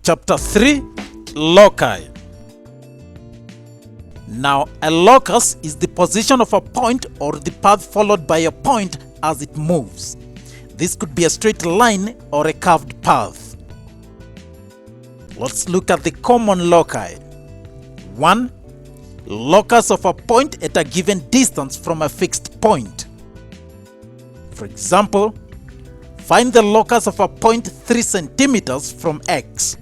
Chapter 3, Loci. Now, a locus is the position of a point or the path followed by a point as it moves. This could be a straight line or a curved path. Let's look at the common loci. 1. Locus of a point at a given distance from a fixed point. For example, find the locus of a point 3 centimeters from X.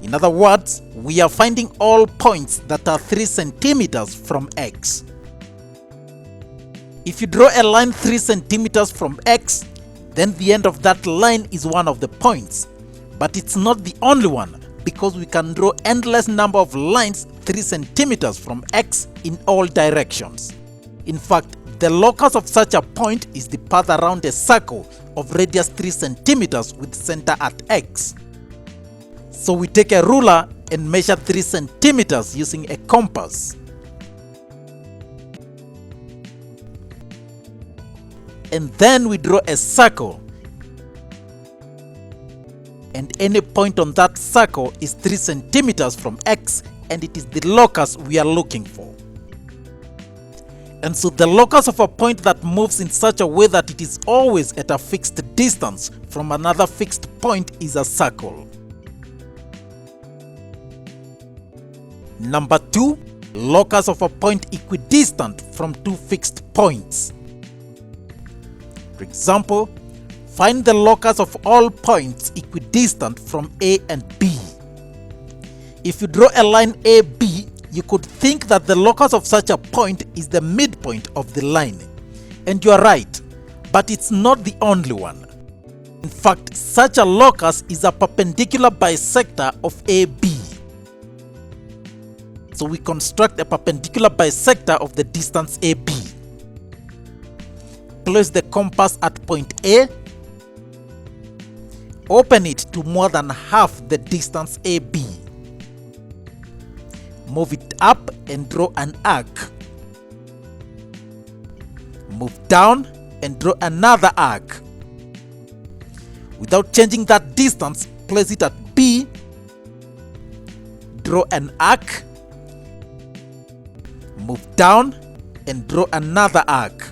In other words, we are finding all points that are 3 centimeters from X. If you draw a line 3 centimeters from X, then the end of that line is one of the points. But it's not the only one, because we can draw endless number of lines 3 centimeters from X in all directions. In fact, the locus of such a point is the path around a circle of radius 3 centimeters with center at X. So we take a ruler and measure 3 centimeters using a compass. And then we draw a circle. And any point on that circle is 3 centimeters from X, and it is the locus we are looking for. And so the locus of a point that moves in such a way that it is always at a fixed distance from another fixed point is a circle. Number 2, locus of a point equidistant from two fixed points. For example, find the locus of all points equidistant from A and B. If you draw a line AB, you could think that the locus of such a point is the midpoint of the line. And you are right, but it's not the only one. In fact, such a locus is a perpendicular bisector of AB. So we construct a perpendicular bisector of the distance AB. Place the compass at point A. Open it to more than half the distance AB. Move it up and draw an arc. Move down and draw another arc. Without changing that distance, place it at B. Draw an arc. Move down and draw another arc.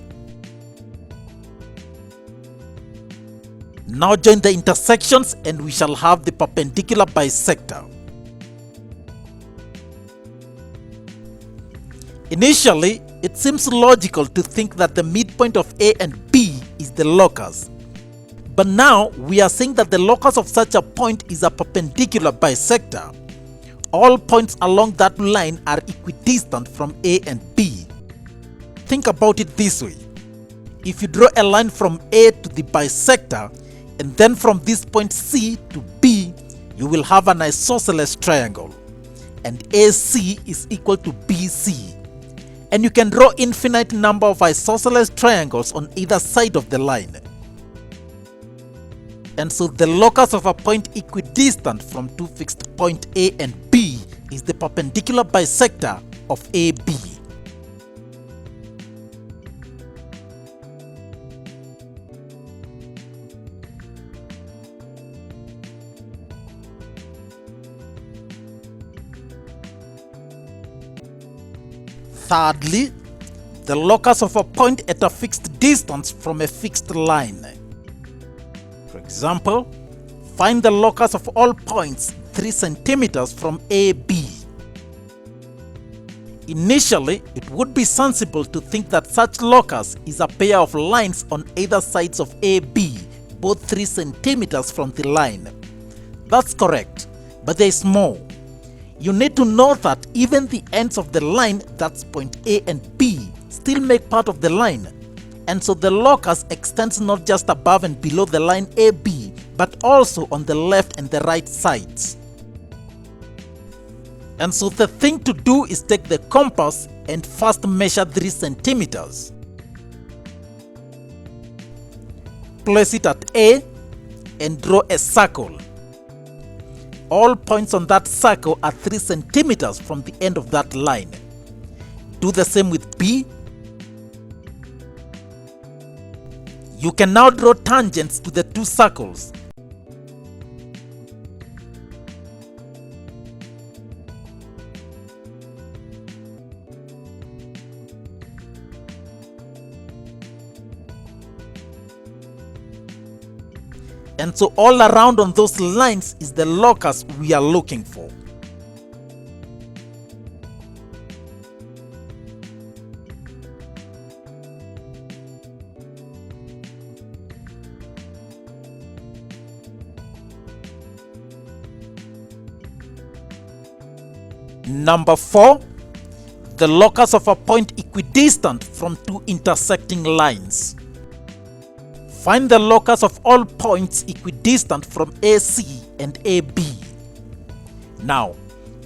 Now join the intersections and we shall have the perpendicular bisector. Initially, it seems logical to think that the midpoint of A and B is the locus. But now we are saying that the locus of such a point is a perpendicular bisector. All points along that line are equidistant from A and B. Think about it this way. If you draw a line from A to the bisector, and then from this point C to B, you will have an isosceles triangle. And AC is equal to BC. And you can draw infinite number of isosceles triangles on either side of the line. And so the locus of a point equidistant from two fixed points A and B is the perpendicular bisector of AB. Thirdly, the locus of a point at a fixed distance from a fixed line. For example, find the locus of all points 3 centimeters from AB. Initially, it would be sensible to think that such locus is a pair of lines on either sides of AB, both 3 centimeters from the line. That's correct, but there is more. You need to know that even the ends of the line, that's point A and B, still make part of the line. And so the locus extends not just above and below the line AB, but also on the left and the right sides. And so the thing to do is take the compass and first measure 3 centimeters. Place it at A and draw a circle. All points on that circle are 3 centimeters from the end of that line. Do the same with B. You can now draw tangents to the two circles. And so all around on those lines is the locus we are looking for. Number 4, the locus of a point equidistant from two intersecting lines. Find the locus of all points equidistant from AC and AB. Now,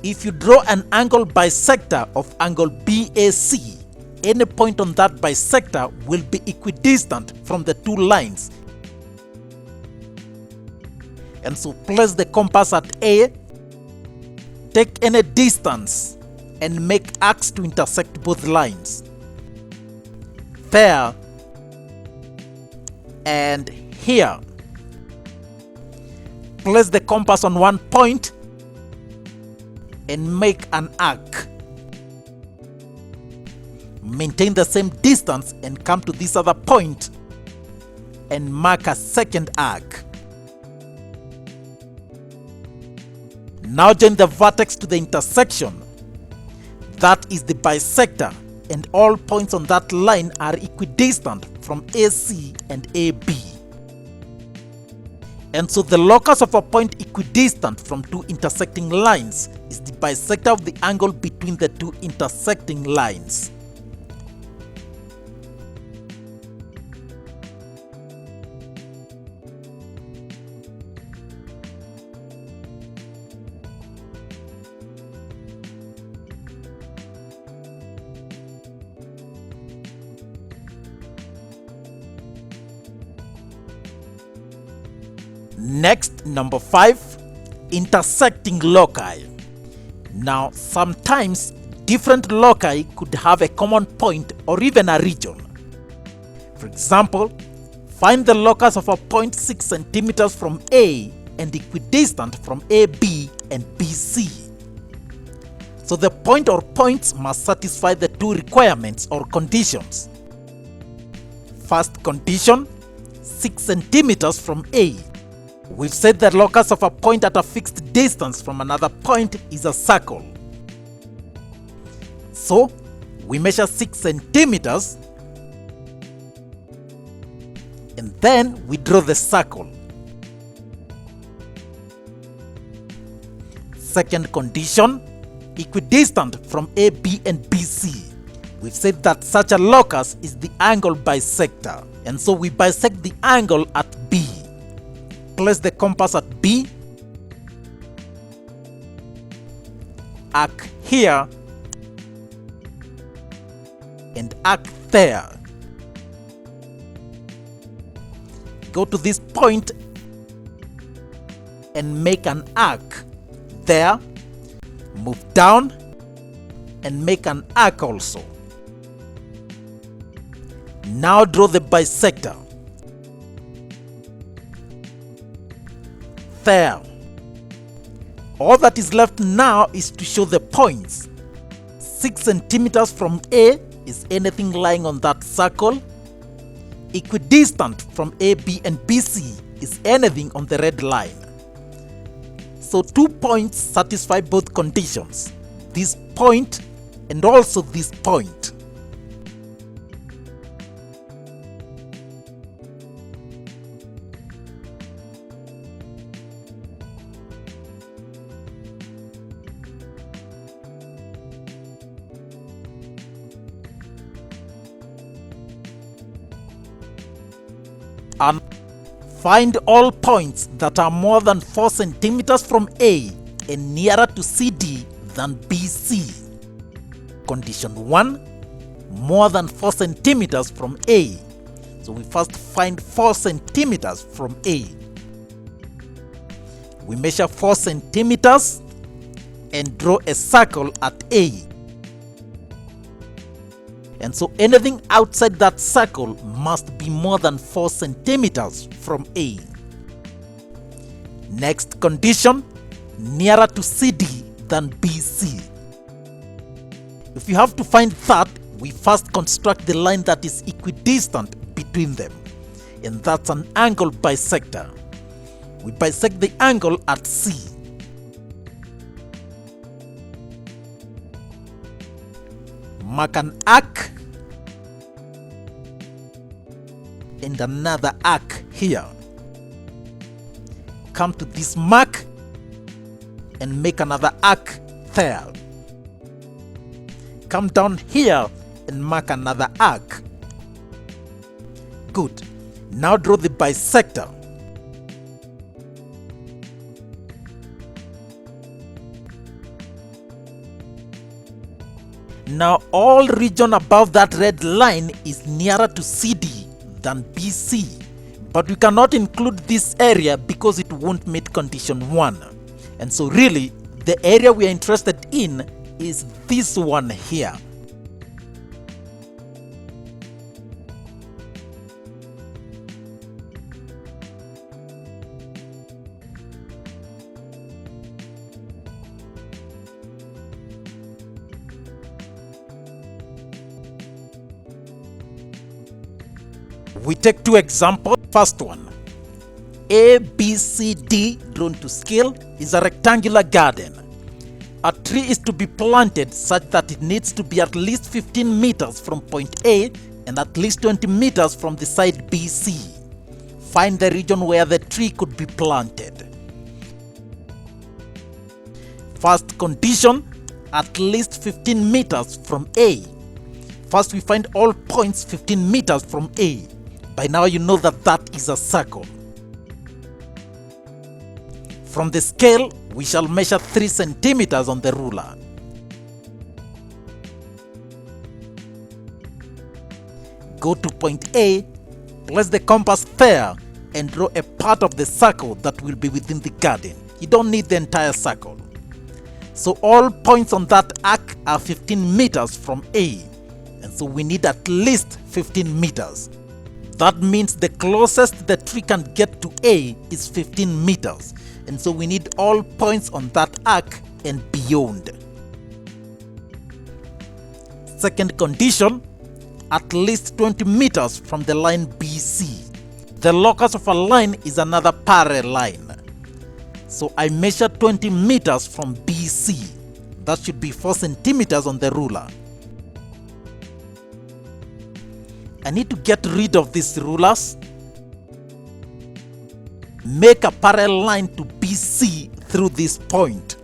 if you draw an angle bisector of angle BAC, any point on that bisector will be equidistant from the two lines. And so place the compass at A, take any distance, and make arcs to intersect both lines. There and here. Place the compass on one point and make an arc. Maintain the same distance and come to this other point and mark a second arc. Now join the vertex to the intersection. That is the bisector, and all points on that line are equidistant from AC and AB. And so the locus of a point equidistant from two intersecting lines is the bisector of the angle between the two intersecting lines. Next, number 5, intersecting loci. Now, sometimes different loci could have a common point or even a region. For example, find the locus of a point 6 centimeters from A and equidistant from AB and BC. So the point or points must satisfy the two requirements or conditions. First condition, 6 centimeters from A. We've said the locus of a point at a fixed distance from another point is a circle. So, we measure 6 centimeters and then we draw the circle. Second condition, equidistant from AB and BC. We've said that such a locus is the angle bisector, and so we bisect the angle at B. Place the compass at B, arc here, and arc there. Go to this point and make an arc there, move down and make an arc also. Now draw the bisector. There. All that is left now is to show the points. 6 centimeters from A is anything lying on that circle. Equidistant from AB and BC is anything on the red line. So 2 points satisfy both conditions, this point and also this point. And find all points that are more than 4 centimeters from A and nearer to CD than BC. Condition 1, more than 4 centimeters from A. So we first find 4 centimeters from A. We measure 4 centimeters and draw a circle at A. And so anything outside that circle must be more than 4 centimeters from A. Next condition, nearer to CD than BC. If you have to find that, we first construct the line that is equidistant between them, and that's an angle bisector. we bisect the angle at C. Mark an arc and another arc here. Come to this mark and make another arc there. Come down here and mark another arc. Good. Now draw the bisector. Now all region above that red line is nearer to CD than BC, but we cannot include this area because it won't meet condition 1. And so really, the area we are interested in is this one here. We take 2 examples. First one, ABCD drawn to scale is a rectangular garden. A tree is to be planted such that it needs to be at least 15 meters from point A and at least 20 meters from the side BC. Find the region where the tree could be planted. First condition, at least 15 meters from A. First we find all points 15 meters from A. By now you know that that is a circle. From the scale, we shall measure 3 centimeters on the ruler. Go to point A, place the compass there, and draw a part of the circle that will be within the garden. You don't need the entire circle. So all points on that arc are 15 meters from A, and so we need at least 15 meters. That means the closest the tree can get to A is 15 meters, and so we need all points on that arc and beyond. Second condition, at least 20 meters from the line BC. The locus of a line is another parallel line. So I measure 20 meters from BC. That should be 4 centimeters on the ruler. I need to get rid of these rulers. Make a parallel line to BC through this point.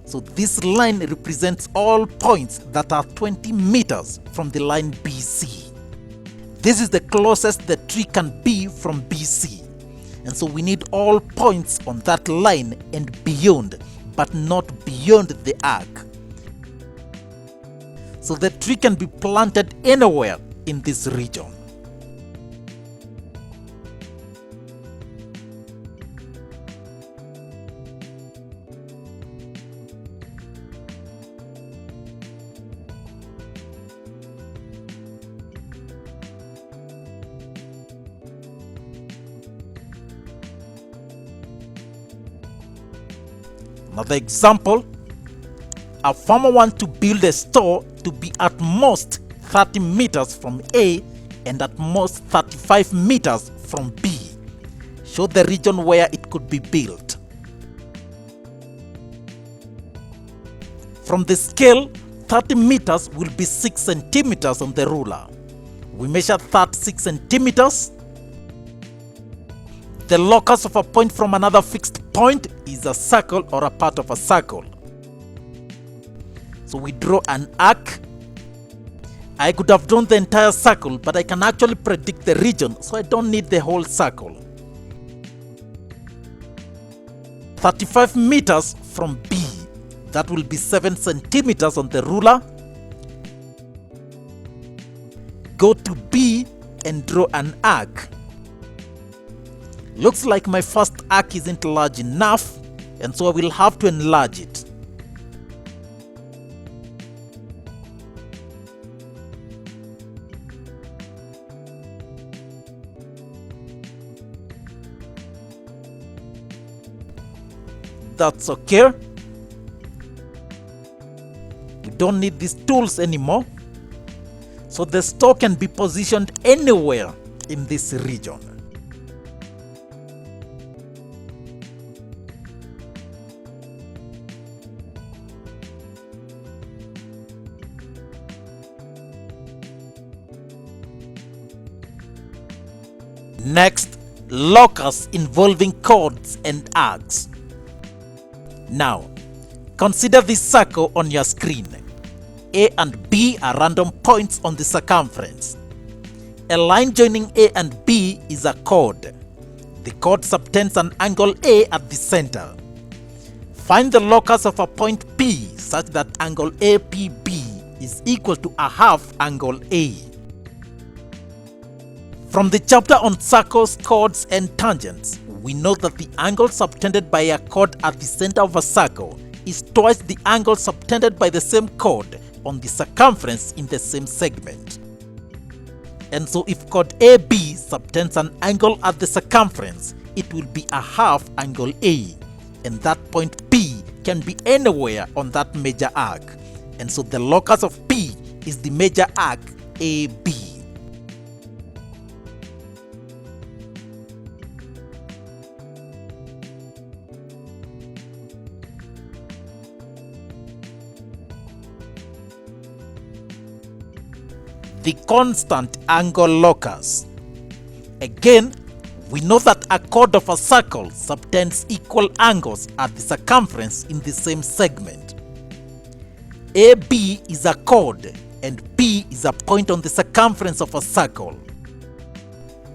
So this line represents all points that are 20 meters from the line BC. This is the closest the tree can be from BC. And so we need all points on that line and beyond, but not beyond the arc. So the tree can be planted anywhere in this region. Another example, a farmer wants to build a store to be at most 30 meters from A and at most 35 meters from B. Show the region where it could be built. From the scale, 30 meters will be 6 centimeters on the ruler. We measure 36 centimeters. The locus of a point from another fixed point is a circle or a part of a circle. So we draw an arc. I could have drawn the entire circle, but I can actually predict the region, so I don't need the whole circle. 35 meters from B. That will be 7 centimeters on the ruler. Go to B and draw an arc. Looks like my first arc isn't large enough, and so I will have to enlarge it. That's okay. We don't need these tools anymore. So the store can be positioned anywhere in this region. Next, locus involving chords and arcs. Now, consider this circle on your screen. A and B are random points on the circumference. A line joining A and B is a chord. The chord subtends an angle A at the center. Find the locus of a point P such that angle APB is equal to a half angle A. From the chapter on circles, chords, and tangents, we know that the angle subtended by a chord at the center of a circle is twice the angle subtended by the same chord on the circumference in the same segment. And so if chord AB subtends an angle at the circumference, it will be a half angle A, and that point P can be anywhere on that major arc. And so the locus of P is the major arc AB. The constant angle locus. Again, we know that a chord of a circle subtends equal angles at the circumference in the same segment. AB is a chord and P is a point on the circumference of a circle.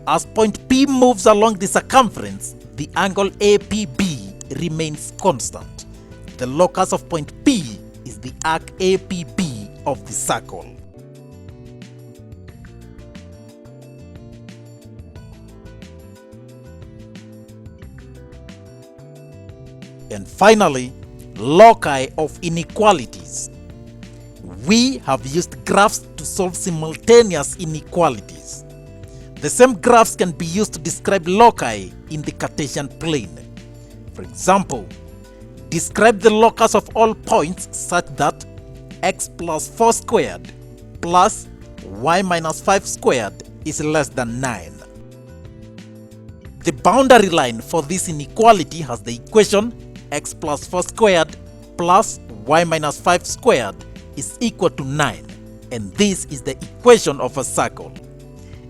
As point P moves along the circumference, the angle APB remains constant. The locus of point P is the arc APB of the circle. And finally, loci of inequalities. We have used graphs to solve simultaneous inequalities. The same graphs can be used to describe loci in the Cartesian plane. For example, describe the locus of all points such that x plus 4 squared plus y minus 5 squared is less than 9. The boundary line for this inequality has the equation x plus 4 squared plus y minus 5 squared is equal to 9, and this is the equation of a circle.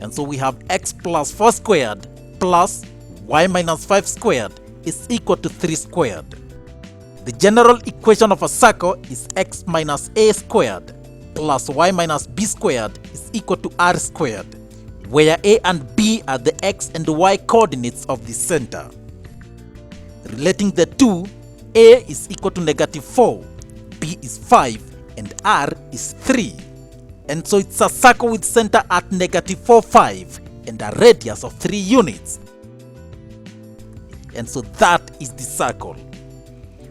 And so we have x plus 4 squared plus y minus 5 squared is equal to 3 squared. The general equation of a circle is x minus a squared plus y minus b squared is equal to r squared, where a and b are the x and y coordinates of the center. Relating the two, a is equal to -4, b is 5, and r is 3. And so it's a circle with center at -4, 5, and a radius of 3 units. And so that is the circle.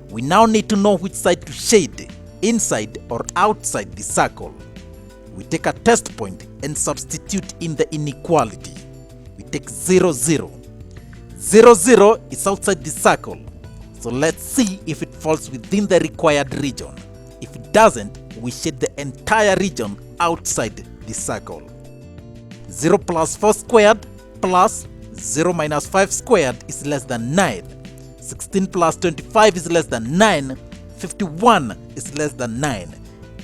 We now need to know which side to shade, inside or outside the circle. We take a test point and substitute in the inequality. We take 0, 0. 0, 0 is outside the circle. So let's see if it falls within the required region. If it doesn't, we shade the entire region outside the circle. 0 plus 4 squared plus 0 minus 5 squared is less than 9. 16 plus 25 is less than 9. 51 is less than 9.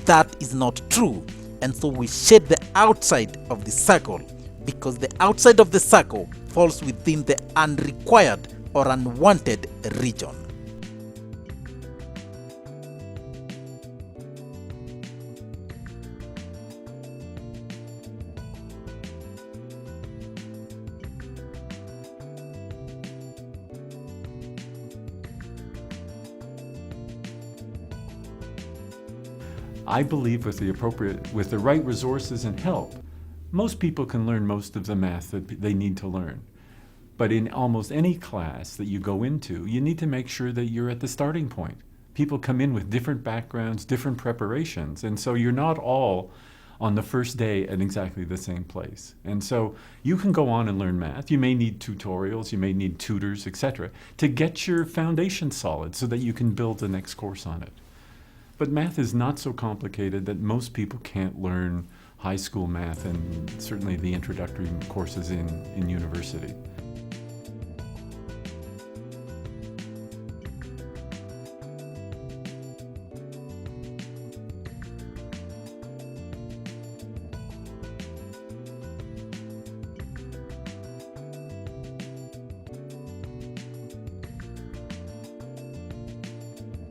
That is not true. And so we shade the outside of the circle because the outside of the circle falls within the unrequired or unwanted region. I believe with the right resources and help, most people can learn most of the math that they need to learn. But in almost any class that you go into, you need to make sure that you're at the starting point. People come in with different backgrounds, different preparations, and so you're not all on the first day at exactly the same place. And so you can go on and learn math. You may need tutorials, you may need tutors, etc., to get your foundation solid so that you can build the next course on it. But math is not so complicated that most people can't learn high school math and certainly the introductory courses in university.